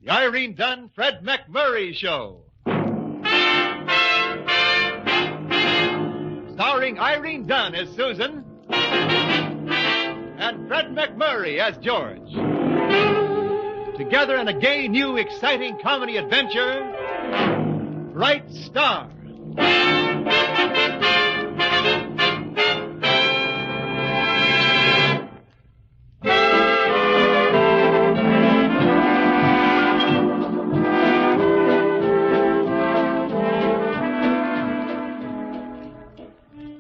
The Irene Dunn, Fred McMurray Show. Starring Irene Dunn as Susan and Fred McMurray as George. Together in a gay, new, exciting comedy adventure, Bright Star.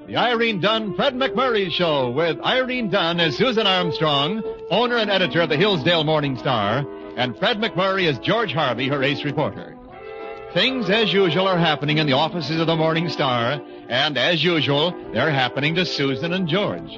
The Irene Dunn, Fred McMurray Show with Irene Dunn as Susan Armstrong, owner and editor of the Hillsdale Morning Star, and Fred McMurray as George Harvey, her ace reporter. Things, as usual, are happening in the offices of the Morning Star, and as usual, they're happening to Susan and George.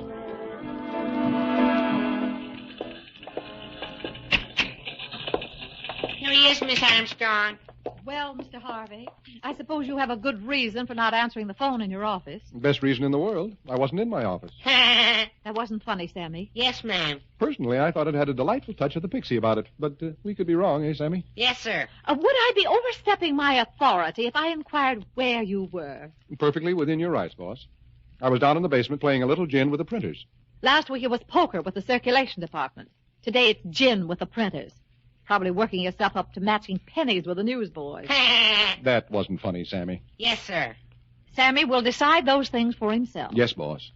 Here he is, Miss Armstrong. Well, Mr. Harvey, I suppose you have a good reason for not answering the phone in your office. Best reason in the world. I wasn't in my office. That wasn't funny, Sammy. Yes, ma'am. Personally, I thought it had a delightful touch of the pixie about it, but we could be wrong, eh, Sammy? Yes, sir. Would I be overstepping my authority if I inquired where you were? Perfectly within your rights, boss. I was down in the basement playing a little gin with the printers. Last week it was poker with the circulation department. Today it's gin with the printers. Probably working yourself up to matching pennies with the newsboys. That wasn't funny, Sammy. Yes, sir. Sammy will decide those things for himself. Yes, boss.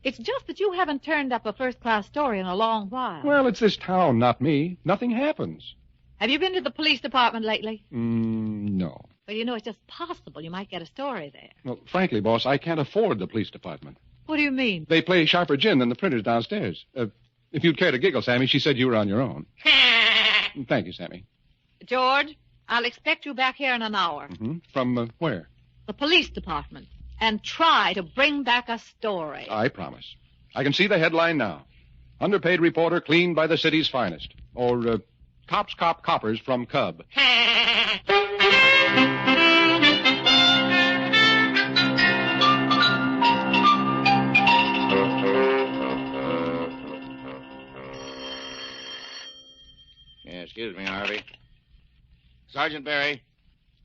It's just that you haven't turned up a first-class story in a long while. Well, it's this town, not me. Nothing happens. Have you been to the police department lately? No. Well, you know, it's just possible you might get a story there. Well, frankly, boss, I can't afford the police department. What do you mean? They play sharper gin than the printers downstairs. If you'd care to giggle, Sammy, she said you were on your own. Thank you, Sammy. George, I'll expect you back here in an hour. Mm-hmm. From where? The police department. And try to bring back a story. I promise. I can see the headline now. Underpaid reporter cleaned by the city's finest. Or, Cops Cop Coppers from Cub. Yeah, excuse me, Harvey. Sergeant Barry.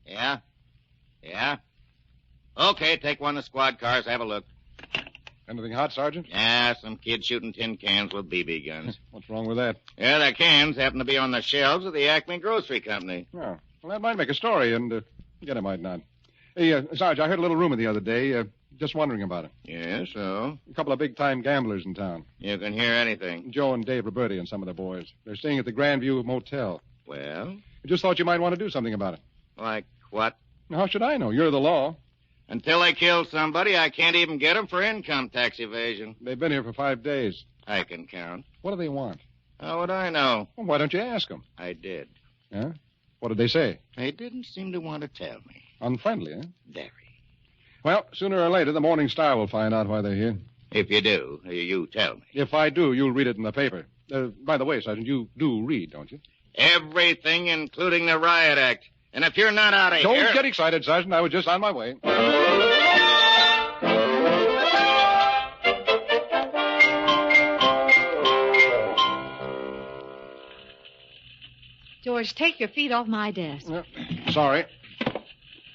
Yeah? Yeah? Okay, take one of the squad cars, have a look. Anything hot, Sergeant? Yeah, some kid shooting tin cans with BB guns. What's wrong with that? Yeah, the cans happen to be on the shelves of the Acme Grocery Company. Oh, well, that might make a story, and, again, it might not. Hey, Sarge, I heard a little rumor the other day. Just wondering about it. Yeah, so? A couple of big-time gamblers in town. You can hear anything. Joe and Dave Roberti and some of the boys. They're staying at the Grandview Motel. Well? I just thought you might want to do something about it. Like what? How should I know? You're the law. Until they kill somebody, I can't even get them for income tax evasion. They've been here for 5 days. I can count. What do they want? How would I know? Well, why don't you ask them? I did. Yeah? What did they say? They didn't seem to want to tell me. Unfriendly, eh? Very. Well, sooner or later, the Morning Star will find out why they're here. If you do, you tell me. If I do, you'll read it in the paper. By the way, Sergeant, you do read, don't you? Everything, including the Riot Act. And if you're not out of here... Don't get excited, Sergeant. I was just on my way. George, take your feet off my desk. Sorry.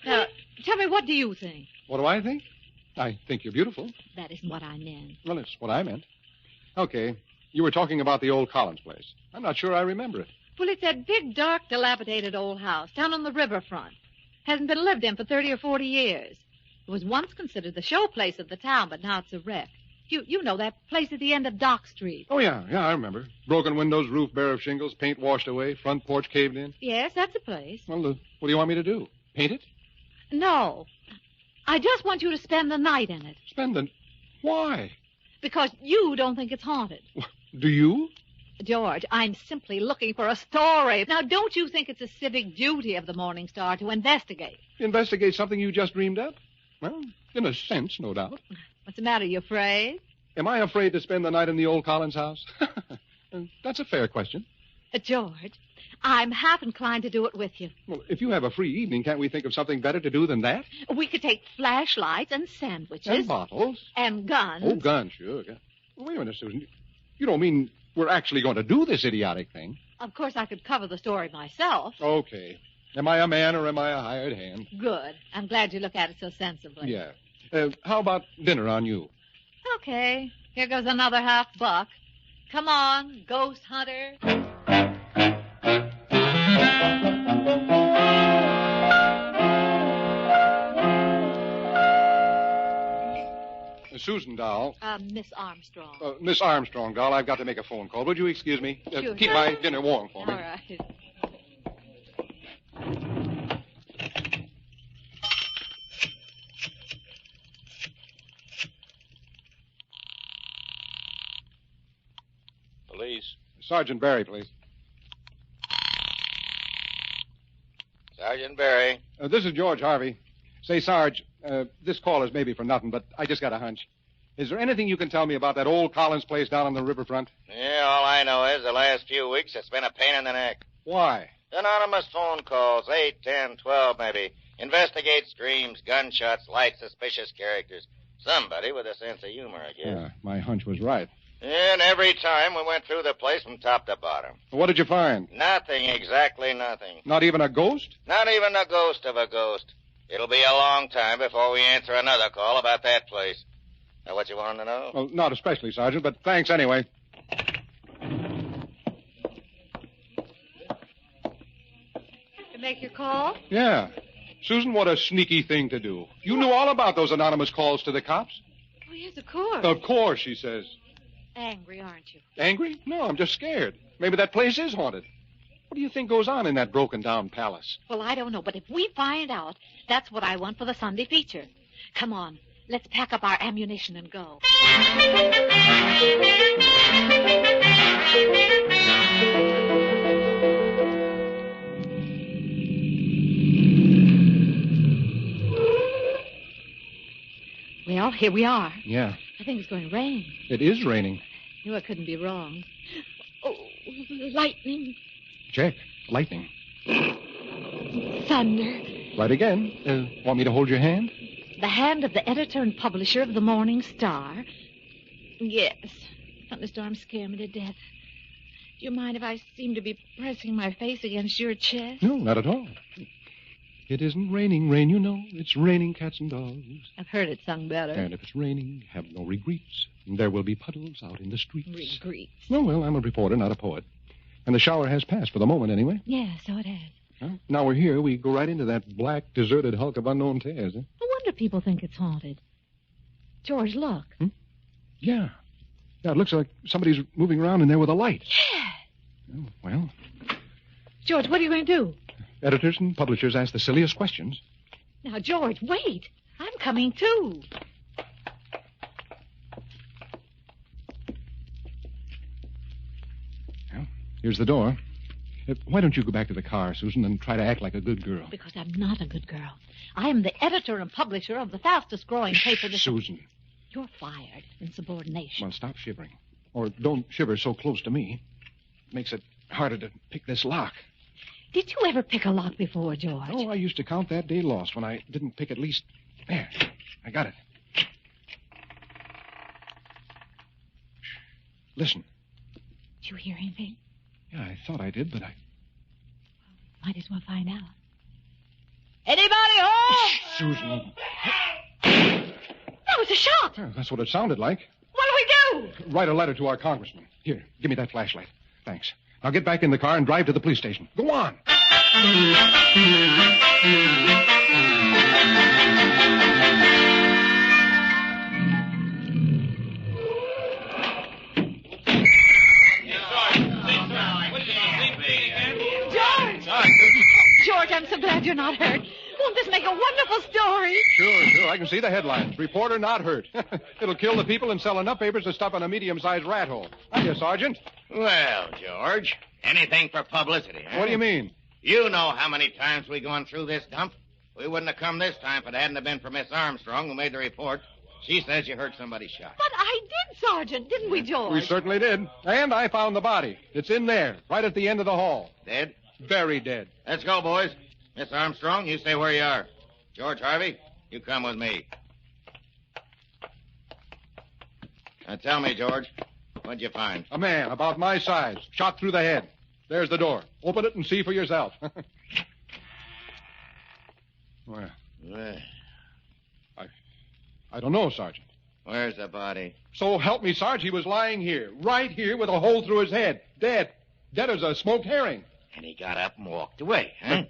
Now, tell me, what do you think? What do I think? I think you're beautiful. That isn't what I meant. Well, it's what I meant. Okay. You were talking about the old Collins place. I'm not sure I remember it. Well, it's that big, dark, dilapidated old house down on the riverfront. Hasn't been lived in for 30 or 40 years. It was once considered the show place of the town, but now it's a wreck. You know that place at the end of Dock Street. Oh, yeah, I remember. Broken windows, roof bare of shingles, paint washed away, front porch caved in. Yes, that's the place. Well, what do you want me to do? Paint it? No. I just want you to spend the night in it. Spend the... Why? Because you don't think it's haunted. Do you? George, I'm simply looking for a story. Now, don't you think it's a civic duty of the Morning Star to investigate? Investigate something you just dreamed up? Well, in a sense, no doubt. What's the matter? You afraid? Am I afraid to spend the night in the old Collins house? That's a fair question. George, I'm half inclined to do it with you. Well, if you have a free evening, can't we think of something better to do than that? We could take flashlights and sandwiches. And bottles. And guns. Oh, guns, sure. Wait a minute, Susan. You don't mean we're actually going to do this idiotic thing. Of course, I could cover the story myself. Okay. Am I a man or am I a hired hand? Good. I'm glad you look at it so sensibly. Yeah. How about dinner on you? Okay. Here goes another $50. Come on, ghost hunter. Susan, doll. Miss Armstrong. Miss Armstrong, doll, I've got to make a phone call. Would you excuse me? Sure. Keep my dinner warm for me. All right. Police. Sergeant Barry, please. Sergeant Barry. This is George Harvey. Say, Sarge, this call is maybe for nothing, but I just got a hunch. Is there anything you can tell me about that old Collins place down on the riverfront? Yeah, all I know is the last few weeks it's been a pain in the neck. Why? Anonymous phone calls, 8, 10, 12 maybe. Investigate screams, gunshots, light suspicious characters. Somebody with a sense of humor, I guess. Yeah, my hunch was right. And every time we went through the place from top to bottom. What did you find? Nothing, exactly nothing. Not even a ghost? Not even a ghost of a ghost. It'll be a long time before we answer another call about that place. Now, what you wanted to know? Well, not especially, Sergeant, but thanks anyway. To make your call? Yeah. Susan, what a sneaky thing to do. You knew all about those anonymous calls to the cops? Oh, yes, of course. Of course, she says. Angry, aren't you? Angry? No, I'm just scared. Maybe that place is haunted. What do you think goes on in that broken-down palace? Well, I don't know, but if we find out, that's what I want for the Sunday feature. Come on, let's pack up our ammunition and go. Well, here we are. Yeah, I think it's going to rain. it is raining. Knew I couldn't be wrong. Oh, lightning, Check. Lightning. thunder. Right again. Want me to hold your hand? The hand of the editor and publisher of the Morning Star. Yes. Thunderstorms scare me to death. Do you mind if I seem to be pressing my face against your chest? No, not at all. It isn't raining rain, you know. It's raining cats and dogs. I've heard it sung better. And if it's raining, have no regrets. There will be puddles out in the streets. Regrets. Oh, well, I'm a reporter, not a poet. And the shower has passed for the moment, anyway. Yeah, so it has. Huh? Now we're here, we go right into that black, deserted hulk of unknown tears. Huh? No wonder people think it's haunted. George, look. Yeah. Yeah, it looks like somebody's moving around in there with a light. Yeah. Oh, well, George, what are you going to do? editors and publishers ask the silliest questions. Now, George, wait. I'm coming, too. Well, here's the door. Why don't you go back to the car, Susan, and try to act like a good girl? Because I'm not a good girl. I am the editor and publisher of the fastest-growing paper this... Susan. You're fired in subordination. Well, stop shivering. Or don't shiver so close to me. It makes it harder to pick this lock. Did you ever pick a lock before, George? Oh, I used to count that day lost when I didn't pick at least... There, I got it. Shh. Listen. Did you hear anything? Yeah, I thought I did, but I... Might as well find out. Anybody home? Susan. That was a shot. Yeah, that's what it sounded like. What do we do? Write a letter to our congressman. Here, give me that flashlight. Thanks. Now get back in the car and drive to the police station. Go on. George, I'm so glad you're not hurt. Won't this make a wonderful story? Sure. I can see the headlines. Reporter not hurt. It'll kill the people and sell enough papers to stuff in a medium-sized rat hole. Hiya, Sergeant. Well, George, anything for publicity, huh? What do you mean? You know how many times we've gone through this dump. We wouldn't have come this time if it hadn't have been for Miss Armstrong, who made the report. She says you heard somebody shot. But I did, Sergeant, didn't we, George? We certainly did. And I found the body. It's in there, right at the end of the hall. Dead? Very dead. Let's go, boys. Miss Armstrong, you stay where you are. George Harvey, you come with me. Now tell me, George, What'd you find? A man about my size, shot through the head. There's the door. Open it and see for yourself. Well, I don't know, Sergeant. Where's the body? So help me, Sarge, he was lying here, right here, with a hole through his head. Dead. Dead as a smoked herring. And he got up and walked away, huh?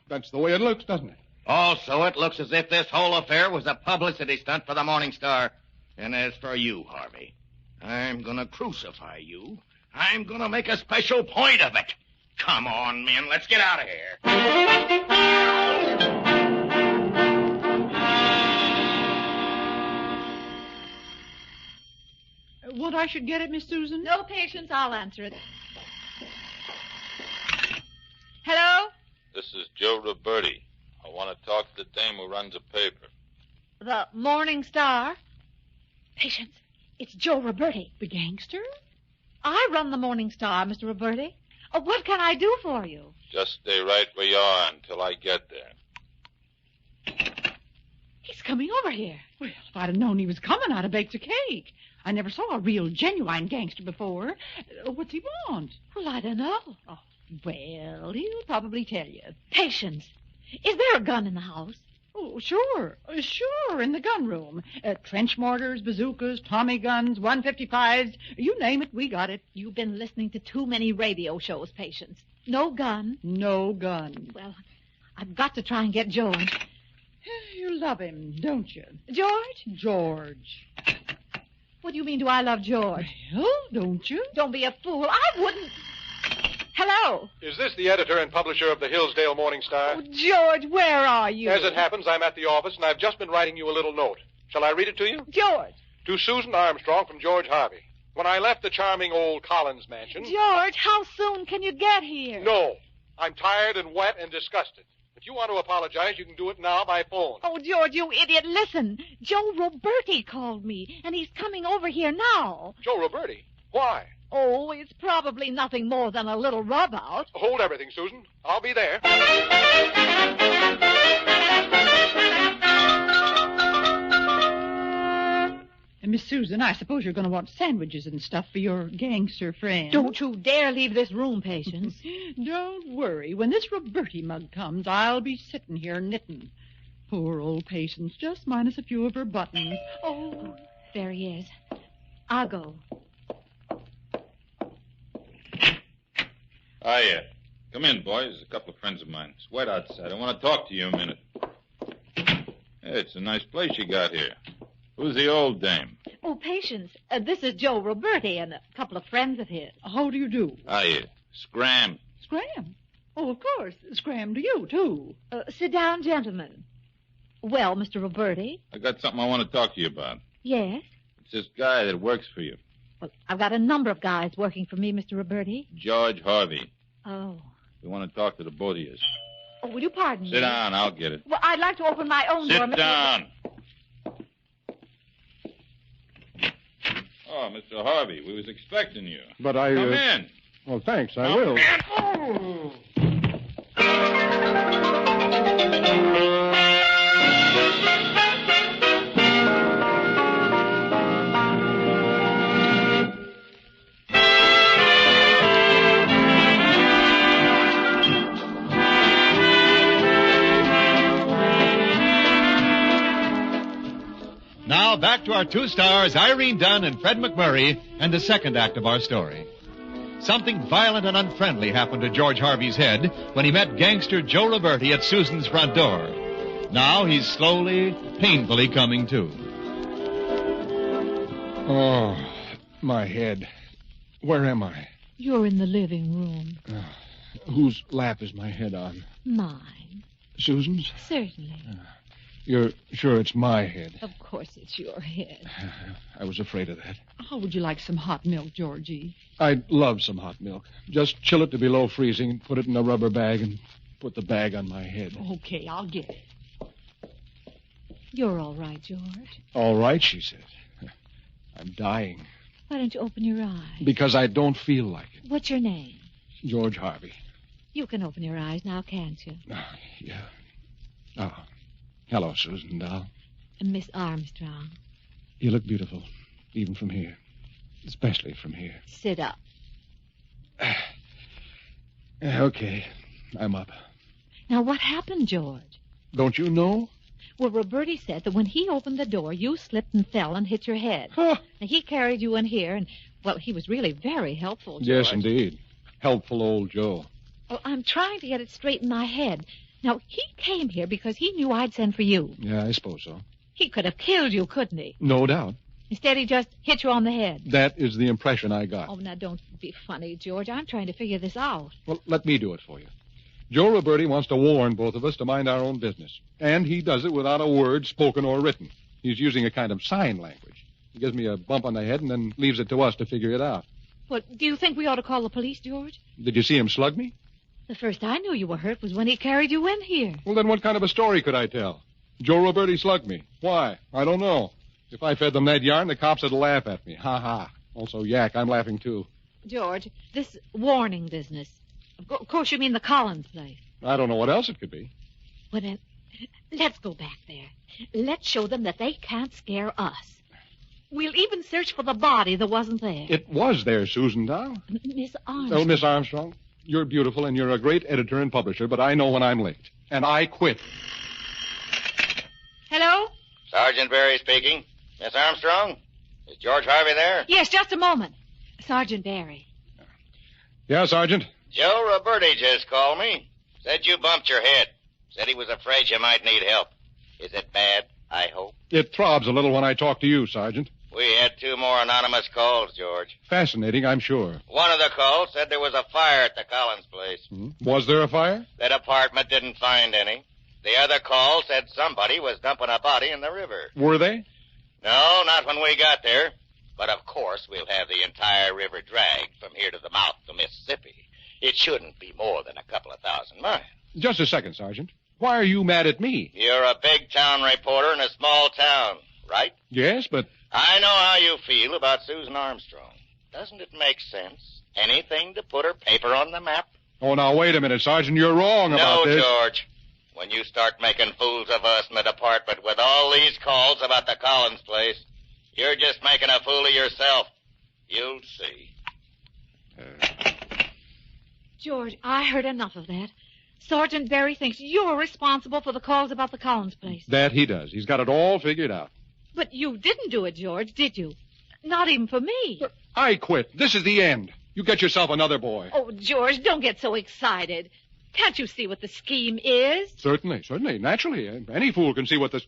That's the way it looks, doesn't it? Also, it looks as if this whole affair was a publicity stunt for the Morning Star. And as for you, Harvey, I'm going to crucify you. I'm going to make a special point of it. Come on, men, let's get out of here. What I should get it, Miss Susan? No, Patience, I'll answer it. Hello? This is Joe Roberti. I want to talk to the dame who runs a paper. The Morning Star? Patience, it's Joe Roberti. The gangster? I run the Morning Star, Mr. Roberti. What can I do for you? Just stay right where you are until I get there. He's coming over here. Well, if I'd have known he was coming, I'd have baked a cake. I never saw a real, genuine gangster before. What's he want? Well, I don't know. Oh, well, he'll probably tell you. Patience, is there a gun in the house? Oh, sure. Sure, in the gun room. Trench mortars, bazookas, Tommy guns, 155s. You name it, we got it. You've been listening to too many radio shows, Patience. No gun? No gun. Well, I've got to try and get George. You love him, don't you? George? George. What do you mean, do I love George? Well, don't you? Don't be a fool. I wouldn't. Hello? Is this the editor and publisher of the Hillsdale Morning Star? Oh, George, where are you? As it happens, I'm at the office, and I've just been writing you a little note. Shall I read it to you? George. To Susan Armstrong from George Harvey. When I left the charming old Collins mansion... George, how soon can you get here? No. I'm tired and wet and disgusted. If you want to apologize, you can do it now by phone. Oh, George, you idiot, listen. Joe Roberti called me, and he's coming over here now. Joe Roberti? Why? Oh, it's probably nothing more than a little rub-out. Hold everything, Susan. I'll be there. And Miss Susan, I suppose you're going to want sandwiches and stuff for your gangster friend. Don't you dare leave this room, Patience. Don't worry. When this Roberti mug comes, I'll be sitting here knitting. Poor old Patience, just minus a few of her buttons. Oh, there he is. I'll go. Hiya. Come in, boys. A couple of friends of mine. It's wet outside. I want to talk to you a minute. Hey, it's a nice place you got here. Who's the old dame? Oh, Patience, this is Joe Roberti and a couple of friends of his. How do you do? Hiya. Scram. Scram. Oh, of course. Scram to you, too. Sit down, gentlemen. Well, Mr. Roberti? I got something I want to talk to you about. Yes? It's this guy that works for you. Well, I've got a number of guys working for me, Mr. Roberti. George Harvey. Oh. We want to talk to the both of you. Oh, will you pardon me? Sit down. I'll get it. Well, I'd like to open my own door, Sit Mr. down. Oh, Mr. Harvey, we was expecting you. But I... Come in. Well, thanks. I Come will. in. Oh. Now, back to our two stars, Irene Dunn and Fred McMurray, and the second act of our story. Something violent and unfriendly happened to George Harvey's head when he met gangster Joe Roberti at Susan's front door. Now he's slowly, painfully coming to. Oh, my head. Where am I? You're in the living room. Whose lap is my head on? Mine. Susan's? Certainly. You're sure it's my head? Of course it's your head. I was afraid of that. How would you like some hot milk, Georgie? I'd love some hot milk. Just chill it to below freezing, put it in a rubber bag, and put the bag on my head. Okay, I'll get it. You're all right, George. All right, she said. I'm dying. Why don't you open your eyes? Because I don't feel like it. What's your name? George Harvey. You can open your eyes now, can't you? Yeah. Oh. Hello, Susan, doll. Miss Armstrong. You look beautiful, even from here. especially from here. Sit up. Okay, I'm up. Now, what happened, George? Don't you know? Well, Roberti said that when he opened the door, you slipped and fell and hit your head. Huh. Now, he carried you in here, and, well, he was really very helpful, George. Yes, indeed. Helpful old Joe. Well, I'm trying to get it straight in my head. Now, he came here because he knew I'd send for you. Yeah, I suppose so. He could have killed you, couldn't he? No doubt. Instead, he just hit you on the head. That is the impression I got. Oh, now, don't be funny, George. I'm trying to figure this out. Well, let me do it for you. Joe Roberti wants to warn both of us to mind our own business. And he does it without a word spoken or written. He's using a kind of sign language. He gives me a bump on the head and then leaves it to us to figure it out. Well, do you think we ought to call the police, George? Did you see him slug me? The first I knew you were hurt was when he carried you in here. Well, then what kind of a story could I tell? Joe Roberti slugged me. Why? I don't know. If I fed them that yarn, the cops would laugh at me. Ha ha. Also, yak, I'm laughing too. George, this warning business. Of course you mean the Collins place. I don't know what else it could be. Well, then, let's go back there. Let's show them that they can't scare us. We'll even search for the body that wasn't there. It was there, Susan Dow. Miss Armstrong. Oh, Miss Armstrong, you're beautiful and you're a great editor and publisher, but I know when I'm licked. And I quit. Hello? Sergeant Barry speaking. Miss Armstrong? Is George Harvey there? Yes, just a moment. Sergeant Barry. Yeah, Sergeant? Joe Roberti just called me. Said you bumped your head. Said he was afraid you might need help. Is it bad, I hope? It throbs a little when I talk to you, Sergeant. We had 2 more anonymous calls, George. Fascinating, I'm sure. One of the calls said there was a fire at the Collins place. Was there a fire? The department didn't find any. The other call said somebody was dumping a body in the river. Were they? No, not when we got there. But of course, we'll have the entire river dragged from here to the mouth of the Mississippi. It shouldn't be more than a couple of 1,000 miles. Just a second, Sergeant. Why are you mad at me? You're a big town reporter in a small town, right? Yes, but... I know how you feel about Susan Armstrong. Doesn't it make sense? Anything to put her paper on the map? Oh, now, wait a minute, Sergeant. You're wrong about this. No, George. When you start making fools of us in the department with all these calls about the Collins place, you're just making a fool of yourself. You'll see. George, I heard enough of that. Sergeant Barry thinks you're responsible for the calls about the Collins place. That he does. He's got it all figured out. But you didn't do it, George, did you? Not even for me. I quit. This is the end. You get yourself another boy. Oh, George, don't get so excited. Can't you see what the scheme is? Certainly. Naturally. Any fool can see what this...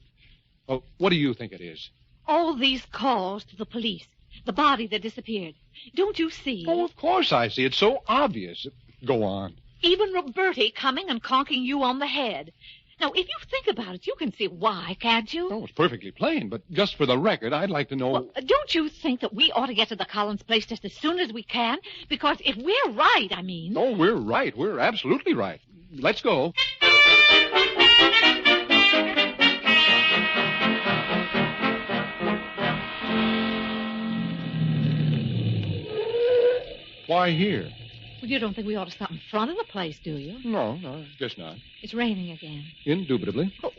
Oh, what do you think it is? All these calls to the police. The body that disappeared. Don't you see? Oh, of course I see. It's so obvious. Go on. Even Roberti coming and conking you on the head. Now, if you think about it, you can see why, can't you? Oh, it's perfectly plain, but just for the record, I'd like to know... Well, don't you think that we ought to get to the Collins place just as soon as we can? Because if we're right, I mean... Oh, we're right. We're absolutely right. Let's go. Why here? Well, you don't think we ought to stop in front of the place, do you? No, guess not. It's raining again. Indubitably. Oh,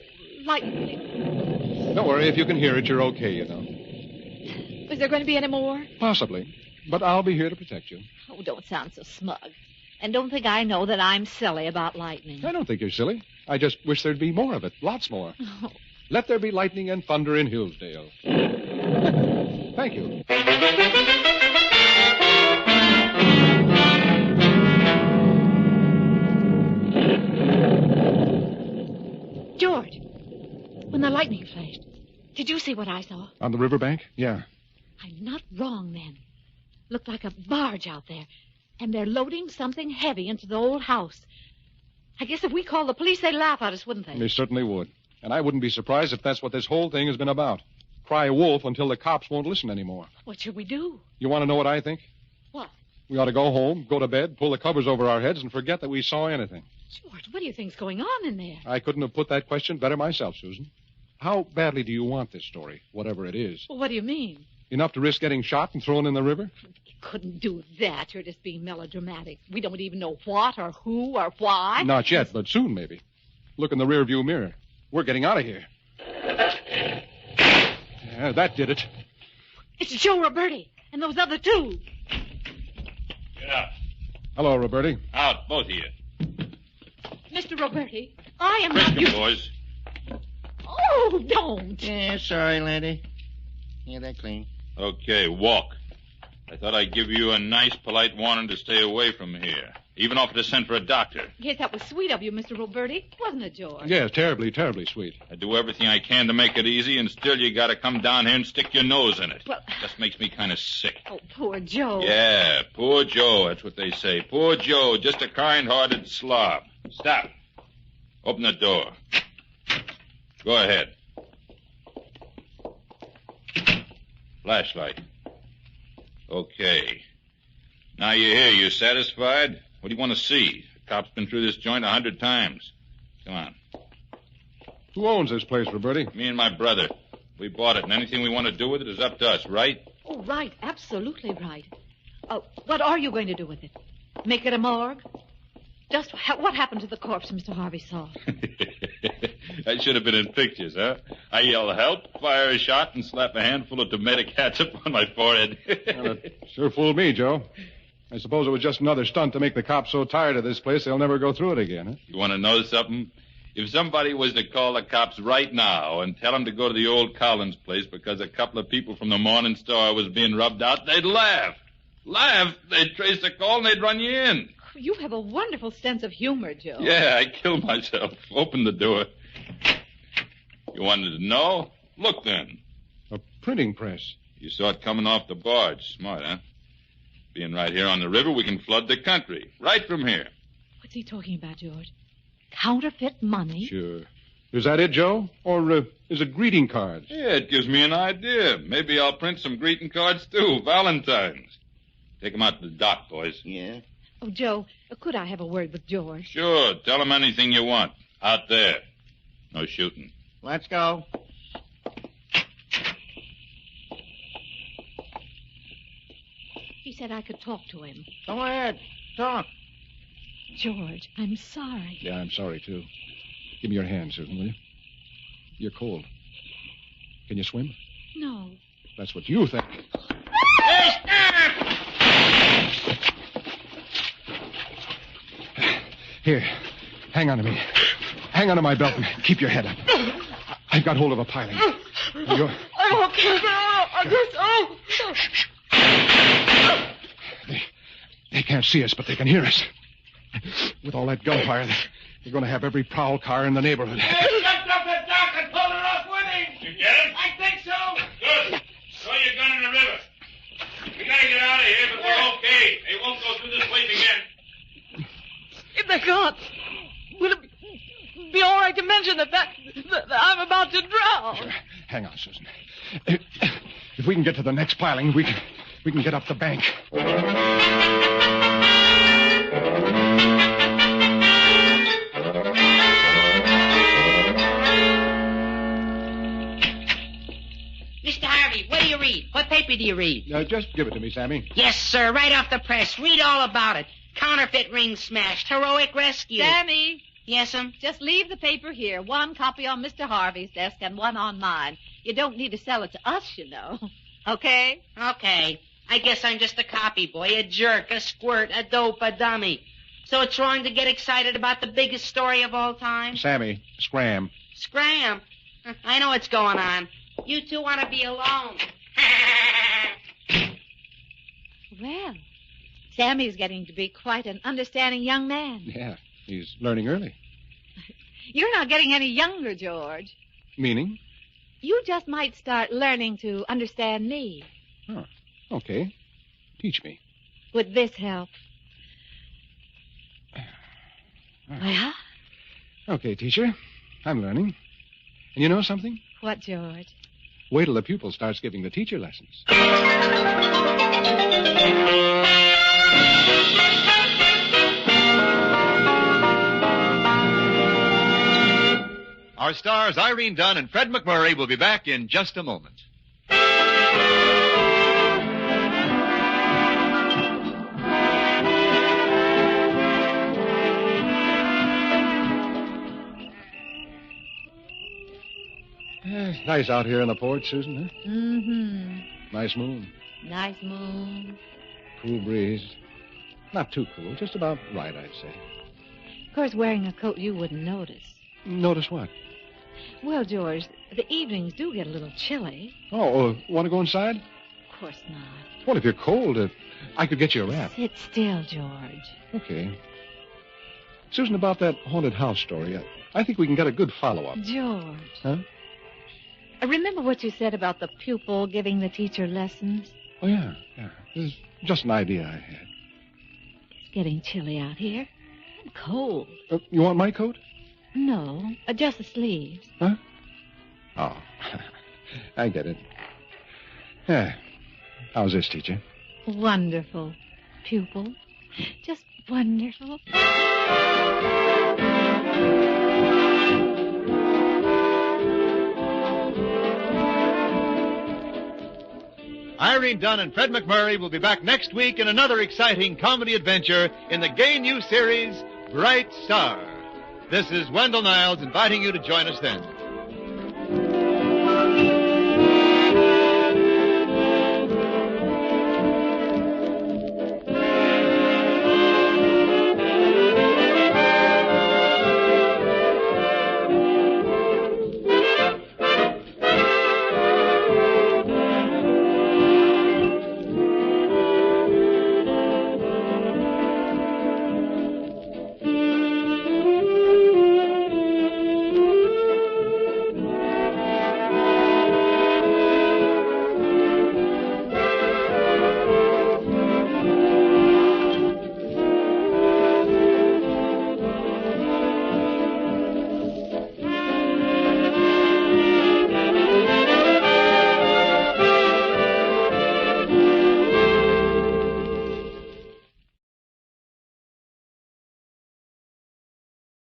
lightning. Don't worry, if you can hear it, you're okay, you know. Is there going to be any more? Possibly. But I'll be here to protect you. Oh, don't sound so smug. And don't think I know that I'm silly about lightning. I don't think you're silly. I just wish there'd be more of it. Lots more. Oh. Let there be lightning and thunder in Hillsdale. Thank you. George, when the lightning flashed, did you see what I saw? On the riverbank? Yeah. I'm not wrong, then. Looked like a barge out there, and they're loading something heavy into the old house. I guess if we called the police, they'd laugh at us, wouldn't they? They certainly would. And I wouldn't be surprised if that's what this whole thing has been about. Cry wolf until the cops won't listen anymore. What should we do? You want to know what I think? What? We ought to go home, go to bed, pull the covers over our heads, and forget that we saw anything. George, what do you think's going on in there? I couldn't have put that question better myself, Susan. How badly do you want this story, whatever it is? Well, what do you mean? Enough to risk getting shot and thrown in the river? You couldn't do that. You're just being melodramatic. We don't even know what or who or why. Not yet, but soon, maybe. Look in the rearview mirror. We're getting out of here. Yeah, that did it. It's Joe Roberti. And those other two. Get up. Hello, Roberti. Out, both of you. Mr. Roberti, I am Frisk not... 'em, boys. Oh, don't. Yeah, sorry, lady. Yeah, they're clean. Okay, walk. I thought I'd give you a nice, polite warning to stay away from here. Even offered to send for a doctor. Yes, that was sweet of you, Mr. Roberti. Wasn't it, George? Yes, terribly, terribly sweet. I do everything I can to make it easy, and still you gotta come down here and stick your nose in it. Well... Just makes me kind of sick. Oh, poor Joe. Yeah, poor Joe, that's what they say. Poor Joe, just a kind-hearted slob. Stop. Open the door. Go ahead. Flashlight. Okay. Now you're here. You satisfied? What do you want to see? The cop's been through this joint 100 times. Come on. Who owns this place, Roberti? Me and my brother. We bought it, and anything we want to do with it is up to us, right? Oh, right. Absolutely right. What are you going to do with it? Make it a morgue? Just what happened to the corpse Mr. Harvey saw? That should have been in pictures, huh? I yell help, fire a shot, and slap a handful of tomato ketchup on my forehead. Well, it sure fooled me, Joe. I suppose it was just another stunt to make the cops so tired of this place they'll never go through it again, huh? You want to know something? If somebody was to call the cops right now and tell them to go to the old Collins place because a couple of people from the Morning Star was being rubbed out, they'd laugh. Laugh? They'd trace the call and they'd run you in. You have a wonderful sense of humor, Joe. Yeah, I killed myself. Open the door. You wanted to know? Look then. A printing press. You saw it coming off the barge. Smart, huh? Being right here on the river, we can flood the country. Right from here. What's he talking about, George? Counterfeit money? Sure. Is that it, Joe? Or is it greeting cards? Yeah, it gives me an idea. Maybe I'll print some greeting cards, too. Valentine's. Take 'em out to the dock, boys. Yeah? Oh, Joe, could I have a word with George? Sure. Tell him anything you want. Out there. No shooting. Let's go. He said I could talk to him. Go ahead. Talk. George, I'm sorry. Yeah, I'm sorry, too. Give me your hand, Susan, will you? You're cold. Can you swim? No. That's what you think. Hey, stop! Here, hang on to me. Hang on to my belt and keep your head up. I've got hold of a piling. You're... I'm okay, but I just... They can't see us, but they can hear us. With all that gunfire, they're going to have every prowl car in the neighborhood. Jumped up the dock and pulled it off with him. You get him? I think so. Good. Throw your gun in the river. We gotta get out of here, but we're okay. They won't go through this place again. If they can't, will it be all right to mention that I'm about to drown? Sure. Hang on, Susan. If we can get to the next piling, we can get up the bank. Mr. Harvey, what do you read? What paper do you read? Just give it to me, Sammy. Yes, sir, right off the press. Read all about it. Counterfeit ring smashed. Heroic rescue. Sammy, Yes'm. just leave the paper here. One copy on Mr. Harvey's desk and one on mine. You don't need to sell it to us, you know. Okay? Okay. I guess I'm just a copy boy, a jerk, a squirt, a dope, a dummy. So it's wrong to get excited about the biggest story of all time? Sammy, scram. Scram. I know what's going on. You two want to be alone. Well, Sammy's getting to be quite an understanding young man. Yeah, he's learning early. You're not getting any younger, George. Meaning? You just might start learning to understand me. Oh, okay. Teach me. Would this help? Well, Okay, teacher. I'm learning. And you know something? what, George? Wait till the pupil starts giving the teacher lessons. Our stars Irene Dunn and Fred McMurray will be back in just a moment. Nice out here on the porch, Susan, huh? Mm-hmm. Nice moon. Nice moon. Cool breeze. Not too cool, just about right, I'd say. Of course, wearing a coat you wouldn't notice. Notice what? Well, George, the evenings do get a little chilly. Oh, want to go inside? Of course not. Well, if you're cold, I could get you a wrap. Sit still, George. Okay. Susan, about that haunted house story, I think we can get a good follow-up. George. Huh? Remember what you said about the pupil giving the teacher lessons? Oh, yeah. It was just an idea I had. It's getting chilly out here. And cold. You want my coat? No, just the sleeves. Huh? Oh, I get it. Yeah. How's this, teacher? Wonderful. Pupil. Just wonderful. Irene Dunn and Fred McMurray will be back next week in another exciting comedy adventure in the gay new series, Bright Star. This is Wendell Niles inviting you to join us then.